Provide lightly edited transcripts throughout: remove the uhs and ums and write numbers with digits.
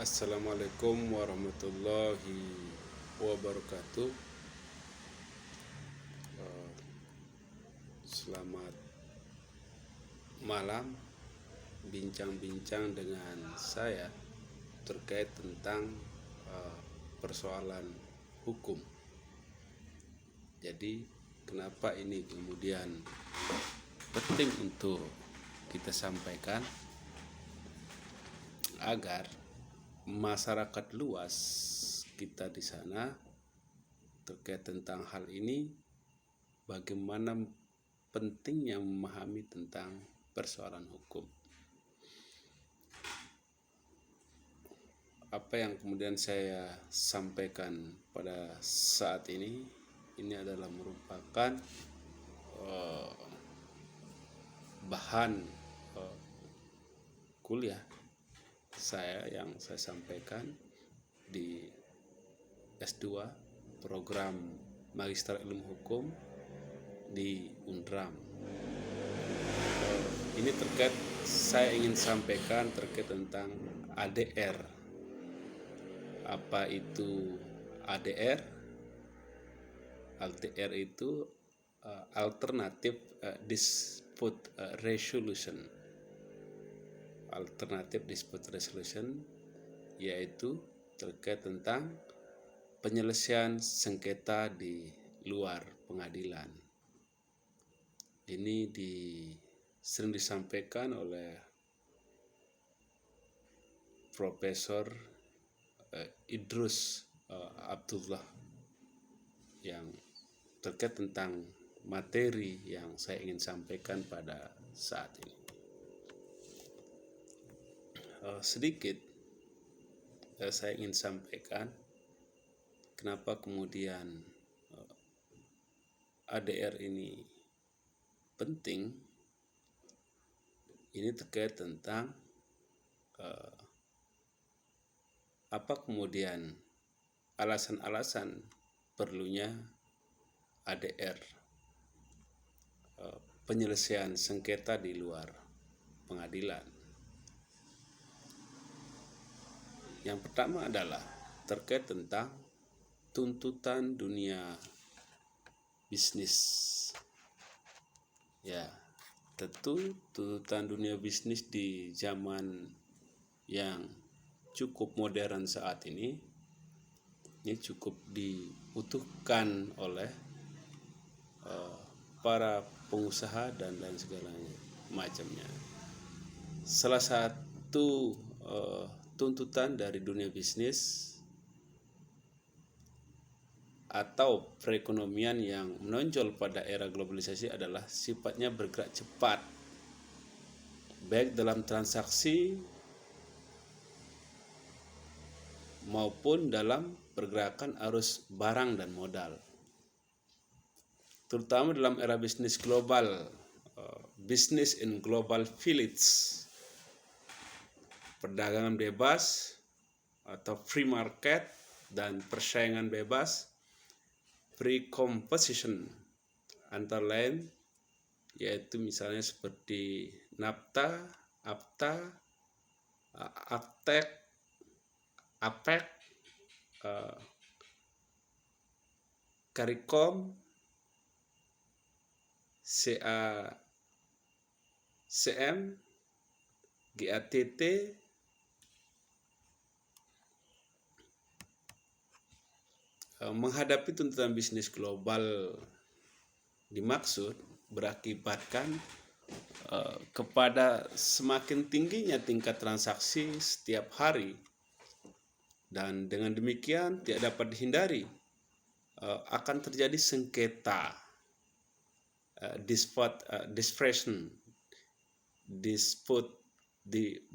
Assalamualaikum warahmatullahi wabarakatuh. Selamat malam. Bincang-bincang dengan saya terkait tentang persoalan hukum. Jadi, kenapa ini kemudian penting untuk kita sampaikan agar masyarakat luas kita di sana terkait tentang hal ini, bagaimana pentingnya memahami tentang persoalan hukum. Apa yang kemudian saya sampaikan pada saat ini adalah merupakan bahan kuliah saya yang saya sampaikan di S2 program Magister Ilmu Hukum di Undram. Ini terkait, saya ingin sampaikan terkait tentang ADR. Apa itu ADR? ADR itu Alternative Dispute Resolution. Alternative Dispute Resolution yaitu terkait tentang penyelesaian sengketa di luar pengadilan. Ini sering disampaikan oleh Profesor Idrus Abdullah yang terkait tentang materi yang saya ingin sampaikan pada saat ini. Sedikit saya ingin sampaikan kenapa kemudian ADR ini penting. Ini terkait tentang apa kemudian alasan-alasan perlunya ADR, penyelesaian sengketa di luar pengadilan. Yang pertama adalah terkait tentang tuntutan dunia bisnis. Ya, tentu tuntutan dunia bisnis di zaman yang cukup modern saat ini cukup dibutuhkan oleh para pengusaha dan lain segala macamnya. Salah satu tuntutan dari dunia bisnis atau perekonomian yang menonjol pada era globalisasi adalah sifatnya bergerak cepat, baik dalam transaksi maupun dalam pergerakan arus barang dan modal. Terutama dalam era bisnis global, business in global village, perdagangan bebas atau free market dan persaingan bebas, free competition antara lain, yaitu misalnya seperti NAFTA, AFTA, APEC, CARICOM, CACM, GATT, menghadapi tuntutan bisnis global dimaksud berakibatkan kepada semakin tingginya tingkat transaksi setiap hari, dan dengan demikian tidak dapat dihindari akan terjadi sengketa, dispute,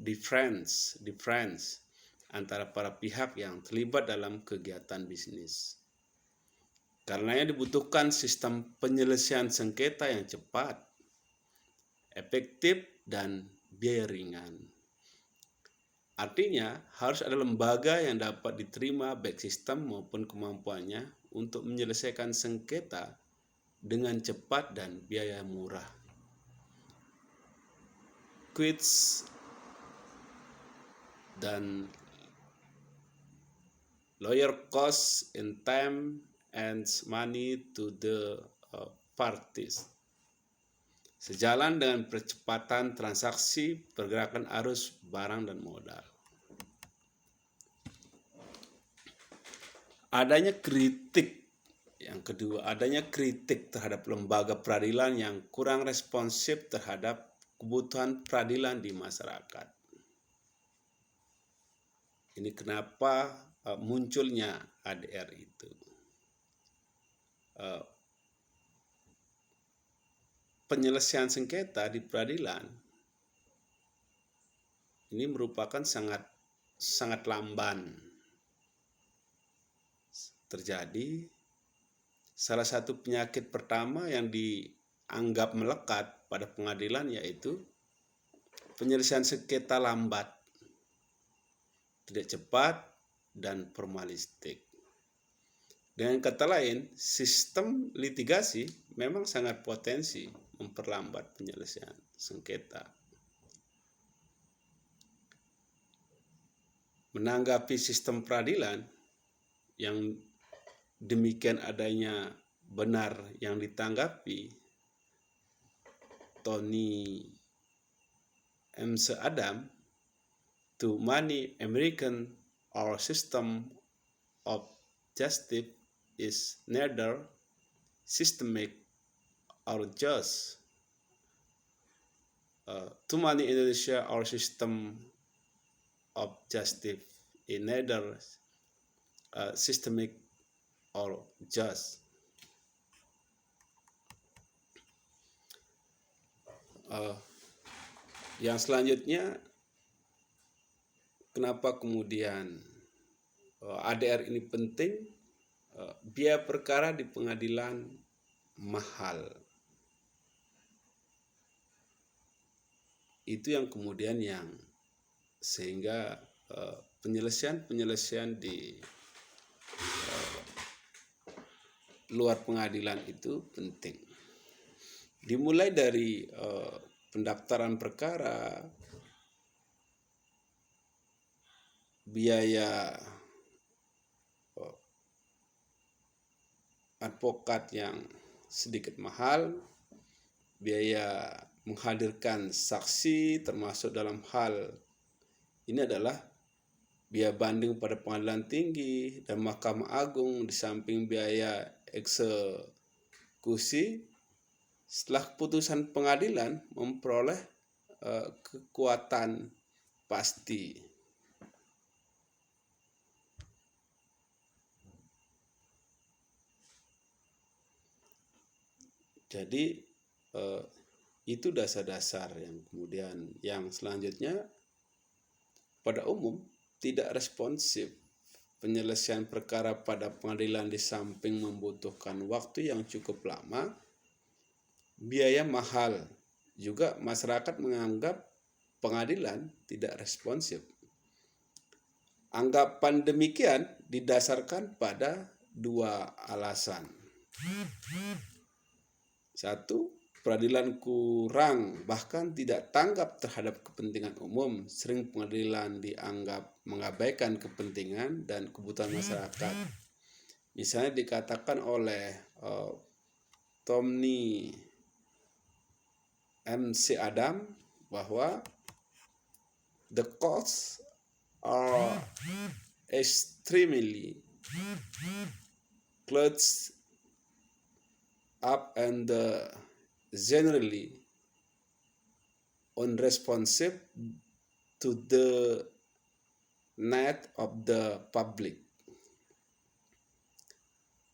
difference antara para pihak yang terlibat dalam kegiatan bisnis. Karenanya dibutuhkan sistem penyelesaian sengketa yang cepat, efektif, dan biaya ringan. Artinya harus ada lembaga yang dapat diterima baik sistem maupun kemampuannya untuk menyelesaikan sengketa dengan cepat dan biaya murah. Quits dan lawyer costs in time and money to the parties. Sejalan dengan percepatan transaksi pergerakan arus barang dan modal. Adanya kritik, yang kedua, adanya kritik terhadap lembaga peradilan yang kurang responsif terhadap kebutuhan peradilan di masyarakat. Ini kenapa munculnya ADR itu. Penyelesaian sengketa di peradilan ini merupakan sangat lamban terjadi. Salah satu penyakit pertama yang dianggap melekat pada pengadilan yaitu penyelesaian sengketa lambat, tidak cepat, dan formalistik. Dengan kata lain, sistem litigasi memang sangat potensi memperlambat penyelesaian sengketa. Menanggapi sistem peradilan yang demikian adanya benar yang ditanggapi, Tony Adam, to many American, our system of justice is neither systemic or just. To many Indonesia, our system of justice is neither systemic or just. Yang selanjutnya, kenapa kemudian ADR ini penting? Biaya perkara di pengadilan mahal. Itu yang kemudian sehingga penyelesaian di luar pengadilan itu penting. Dimulai dari pendaftaran perkara, biaya advokat yang sedikit mahal, biaya menghadirkan saksi termasuk dalam hal ini adalah biaya banding pada pengadilan tinggi dan Mahkamah Agung, di samping biaya eksekusi. Setelah keputusan pengadilan memperoleh kekuatan pasti. Jadi itu dasar-dasar yang kemudian yang selanjutnya pada umum tidak responsif. Penyelesaian perkara pada pengadilan di samping membutuhkan waktu yang cukup lama, biaya mahal, juga masyarakat menganggap pengadilan tidak responsif. Anggapan demikian didasarkan pada dua alasan. Satu, peradilan kurang bahkan tidak tanggap terhadap kepentingan umum. Sering pengadilan dianggap mengabaikan kepentingan dan kebutuhan masyarakat. Misalnya dikatakan oleh Tony Adam bahwa the costs are extremely close up and generally unresponsive to the need of the public.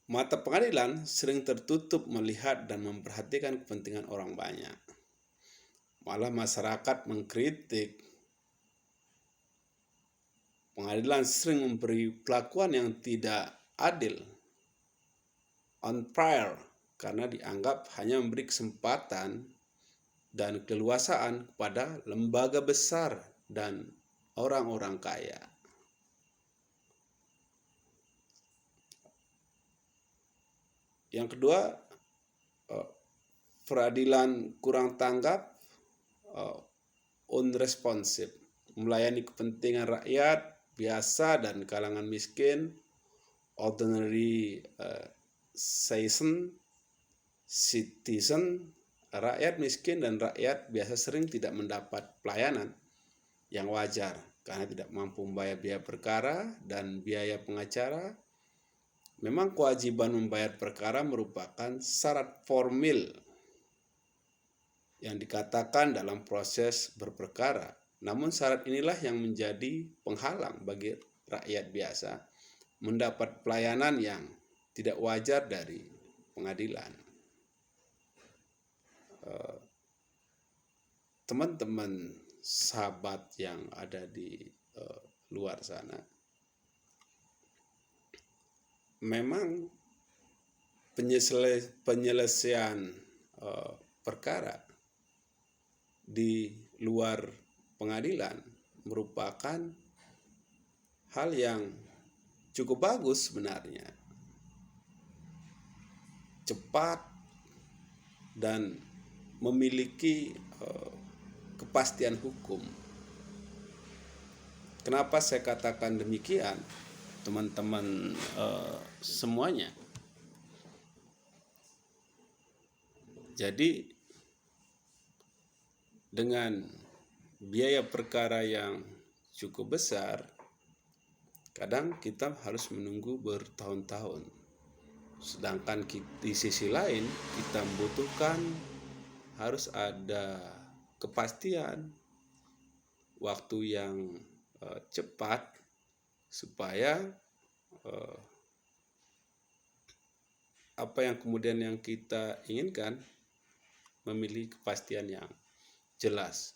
Mata pengadilan sering tertutup melihat dan memperhatikan kepentingan orang banyak. Malah masyarakat mengkritik pengadilan sering memberi perlakuan yang tidak adil, unfair, karena dianggap hanya memberi kesempatan dan keleluasaan kepada lembaga besar dan orang-orang kaya. Yang kedua, peradilan kurang tanggap, unresponsive, melayani kepentingan rakyat biasa dan kalangan miskin, ordinary citizen, rakyat miskin dan rakyat biasa sering tidak mendapat pelayanan yang wajar karena tidak mampu membayar biaya perkara dan biaya pengacara. Memang kewajiban membayar perkara merupakan syarat formil yang dikatakan dalam proses berperkara. Namun syarat inilah yang menjadi penghalang bagi rakyat biasa mendapat pelayanan yang tidak wajar dari pengadilan. Teman-teman sahabat yang ada di luar sana, memang penyelesaian perkara di luar pengadilan merupakan hal yang cukup bagus sebenarnya, cepat dan memiliki kepastian hukum. Kenapa saya katakan demikian, teman-teman semuanya? Jadi dengan biaya perkara yang cukup besar, kadang kita harus menunggu bertahun-tahun. Sedangkan di sisi lain kita membutuhkan harus ada kepastian waktu yang cepat supaya apa yang kemudian yang kita inginkan memiliki kepastian yang jelas.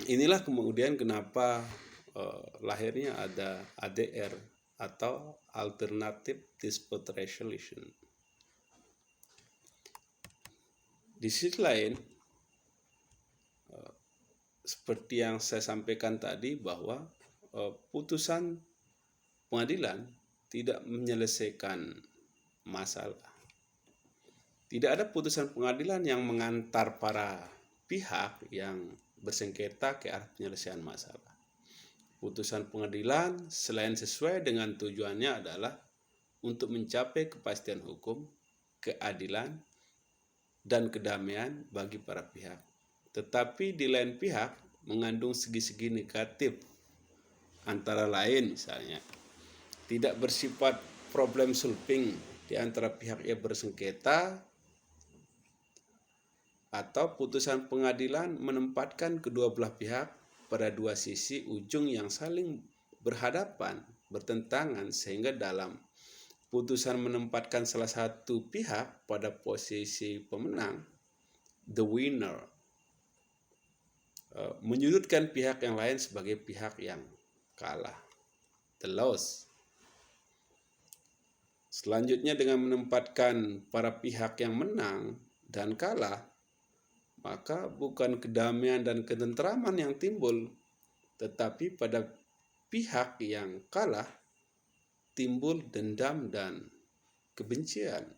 Inilah kemudian kenapa lahirnya ada ADR atau Alternative Dispute Resolution. Di sisi lain, seperti yang saya sampaikan tadi bahwa putusan pengadilan tidak menyelesaikan masalah. Tidak ada putusan pengadilan yang mengantar para pihak yang bersengketa ke arah penyelesaian masalah. Putusan pengadilan selain sesuai dengan tujuannya adalah untuk mencapai kepastian hukum, keadilan, dan kedamaian bagi para pihak. Tetapi di lain pihak mengandung segi-segi negatif, antara lain misalnya tidak bersifat problem solving di antara pihak yang bersengketa, atau putusan pengadilan menempatkan kedua belah pihak pada dua sisi ujung yang saling berhadapan, bertentangan, sehingga dalam putusan menempatkan salah satu pihak pada posisi pemenang, the winner, menyudutkan pihak yang lain sebagai pihak yang kalah, the loss. Selanjutnya dengan menempatkan para pihak yang menang dan kalah, maka bukan kedamaian dan ketentraman yang timbul, tetapi pada pihak yang kalah timbul dendam dan kebencian.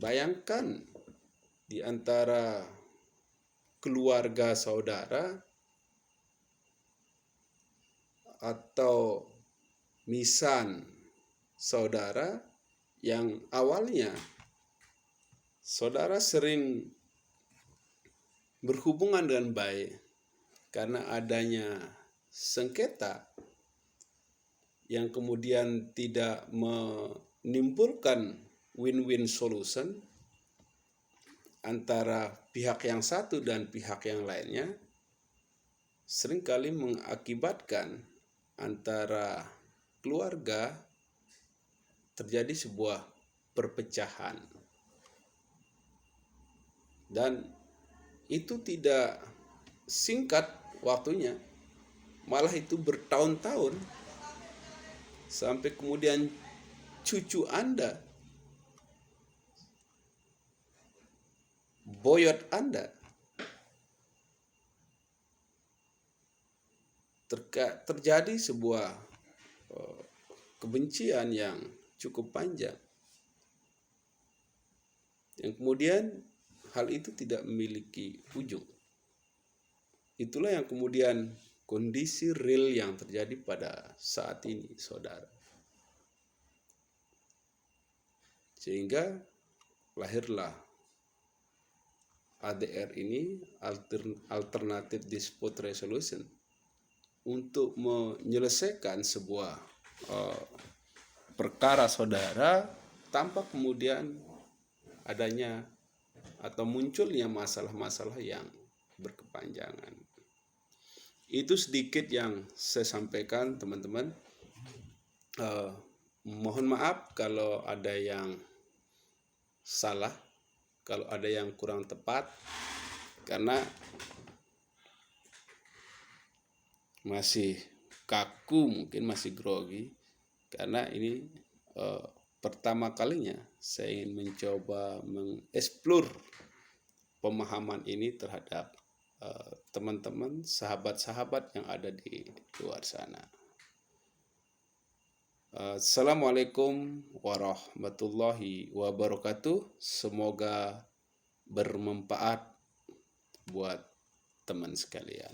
Bayangkan di antara keluarga saudara atau misan saudara yang awalnya saudara sering berhubungan dengan baik, karena adanya sengketa yang kemudian tidak menimbulkan win-win solution antara pihak yang satu dan pihak yang lainnya, seringkali mengakibatkan antara keluarga terjadi sebuah perpecahan. Dan itu tidak singkat waktunya, malah itu bertahun-tahun, sampai kemudian cucu Anda, boyot Anda, terjadi sebuah kebencian yang cukup panjang, yang kemudian hal itu tidak memiliki ujung. Itulah yang kemudian kondisi real yang terjadi pada saat ini, saudara. Sehingga lahirlah ADR ini, Alternative Dispute Resolution, untuk menyelesaikan sebuah perkara saudara tanpa kemudian adanya atau munculnya masalah-masalah yang berkepanjangan. Itu sedikit yang saya sampaikan, teman-teman. Mohon maaf kalau ada yang salah, kalau ada yang kurang tepat, karena masih kaku, mungkin masih grogi, karena ini pertama kalinya saya ingin mencoba mengeksplor pemahaman ini terhadap teman-teman, sahabat-sahabat yang ada di luar sana. Assalamualaikum warahmatullahi wabarakatuh. Semoga bermanfaat buat teman sekalian.